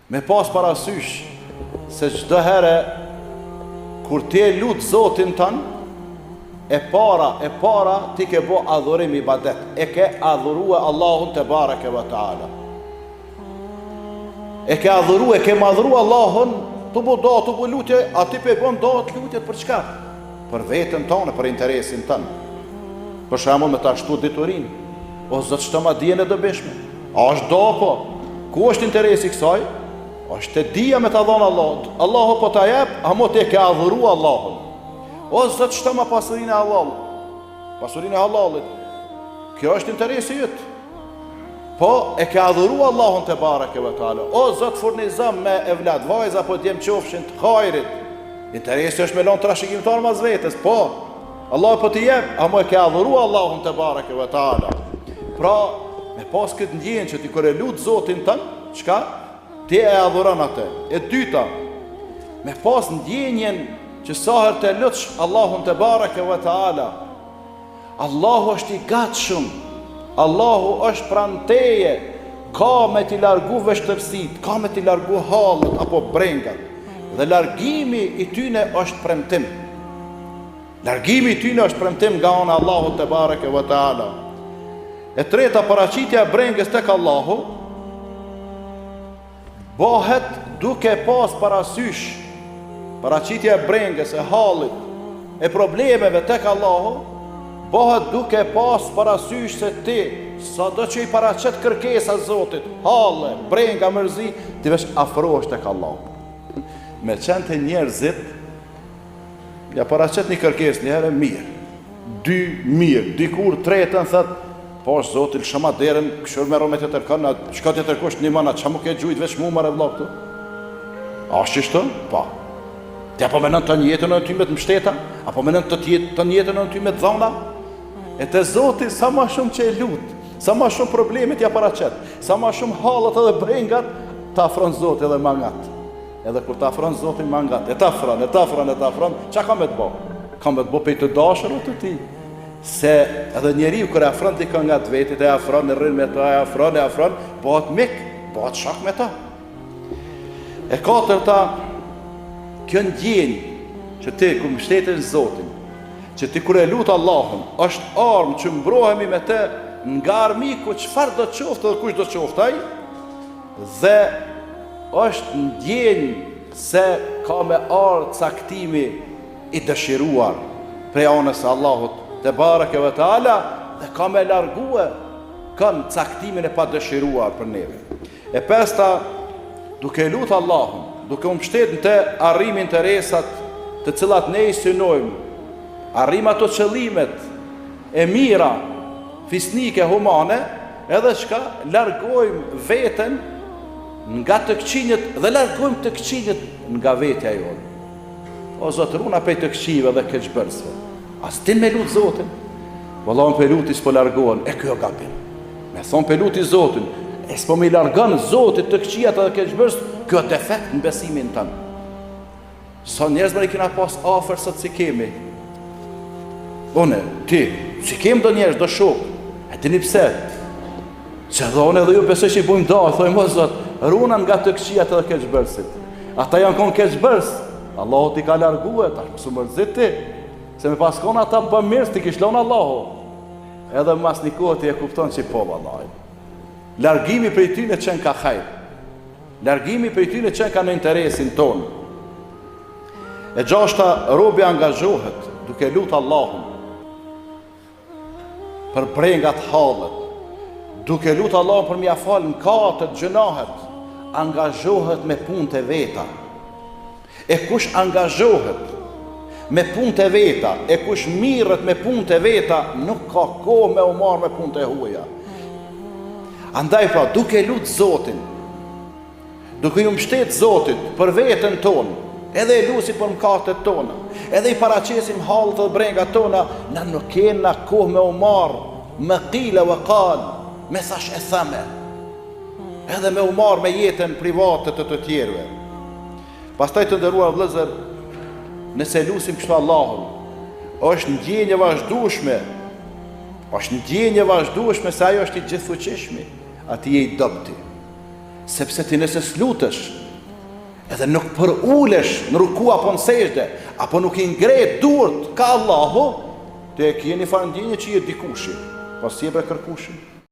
me pas parasysh se çdo herë kur ti e lut Zotin tën, e para ti ke bo adhurim ibadet, e ke adhurue Allahun te bareke ve taala, e ke adhurue, ke madhru Allahun, të bu do, të bu lutje, ati pe bon do të lutjet për çka? Për veten tonë, për interesin tën. Për shembull me ta shtu diturin, o Zot çto ma dijen e dobishme. A është do po? Ku është interesi kësaj? Është e dija me ta dhënë Allahut. Allahu po ta jep, amo te ke adhuru Allahun. O Zot çto ma pasurinë e Allahut. Pasurinë e halalit. Kjo është interesi yt. Po e ke adhuru Allahun te bareke ve taala. O Zot furnizom me evlad, vajza po t'jem qofshin të hajrit. Interesi është me lon trashëgimtar mas vetes, po. Allah po t'i jep, amo e ke adhuru Allahun te bareke ve taala. Pra, me pas këtë ndjenjë që ti kur e lut Zotin tën, çka? Ti e adhuron atë. E dyta, me pas ndjenjen që sa herë të lutsh Allahun te bareke ve taala, Allahu është i gatshëm, Allahu është pranë teje, ka me t'i largu vështërsitë, ka me t'i largu hallet apo brengat, dhe largimi i tyne është premtim. Largimi i tyne është premtim nga ana e Allahut te bareke ve taala. E treta, paraqitja e brengës tek Allahu bëhet duke pas parasysh, paraqitja e brengës, e hallit, e problemeve tek Allahu bëhet duke pas parasysh se ti sado që i paraqet kërkesa Zotit, halle, brenga, mërzi, ti veç afrohesh tek Allahu. Me qenë të njerëzit, ja paraqet një kërkesë një herë mirë, dy mirë, dikur tretën thët, po është Zotin shëma derën, këshur me romet e tërkën, qka të tërkusht një mana, qa mu ke gjujt veç mu mare vla këtu? A është qishtë? Pa. Ti apo menën të njetën në ty me të mshteta? Apo menën të njetën në ty me të dhona? E të Zotin sa ma shumë që e lutë, sa ma shumë problemet ja paraqet, sa ma shumë halët edhe brengat, ta afron Zotin edhe mangat. Edhe kur ta afron Zotin mangat, e ta afron, qa ka me të bo? Ka me të bo pej të dashër o të ti? Se edhe njeriu kur e afron dikën nga të vetit, e afron, e rrin me ta, e afron, bëhet mik, bëhet shok me ta. E katërta, kjo ndjenjë që ti kur mbështetesh Zotin, që ti kur e lut Allahun, është armë që mbrohemi me të nga armiku çfarë do të qoftë dhe kush do të qoftë ai, dhe është ndjenjë se ka me ardhur caktimi i dëshiruar prej anës së Allahut te bareke ve taala, dhe ka me largue kanë caktimin e pa dëshiruar për neve. E pesta, duke lut Allahun, duke mbështetur të arrim interesat të cilat ne i synojmë, arrim ato qëllimet e mira fisnike humane, edhe çka largojmë veten nga të këqinjët dhe largojmë të këqinjët nga vetja jonë. O Zot, runa prej të këqive dhe keqbërësve. As ti me lutë Zotin, vëllon për luti s'po largohen, e kjo gabim. Me thonë për luti Zotin, e s'po me largon Zotit të këqijat edhe keqbërës, kjo defekt në besimin tënë. Sa njerëz më i kena pas afer sot si kemi. One, ti, si kemi do njerëz, do shok, e dini pse? Që dhone edhe ju besoj që i bujmë da, thojmë o Zot, runan nga të këqijat edhe keqbërësit. Ata janë konë keqbërës, Allahu t'i ka largue, ta shpësu mërzit ti. Se me pas kona ata bëm mirë, t'i kishlon Allahu. Edhe mas një kohë t'i e kupton që i po vallaj. Largimi prej tyne qenë ka hajr. Largimi prej tyne qenë ka në interesin tonë. E gjashta, robi angazhohet duke lutë Allahun për brengat hallet, duke lutë Allahun për mja falë në katët, gjënahet, angazhohet me punë të veta. E kush angazhohet me punë të veta, e kush mirët me punë të veta, nuk ka kohë me u marrë me punë të huaja. Andaj pra, duke lutë Zotin, duke ju mbështet Zotit për veten tonë, edhe e lusim për mëkatet tona, edhe i paraqesim hallet dhe brengat tona, na nuk kena kohë me u marrë me qile vë qal, me thash e thame, edhe me u marrë me jetën private të tjerëve. Pastaj të nderuar vëllezër, nëse lusim kështu Allahun, është ndjenjë vazhdueshme, se ajo është i gjithfuqishmi, ati je i dobti. Sepse ti nëse s'lutesh, edhe nuk përulesh në ruku apo në sejdë, apo nuk i ngret duart ka Allahu, te keni farë ndjenje që je dikushi, pas je bre kërkushi.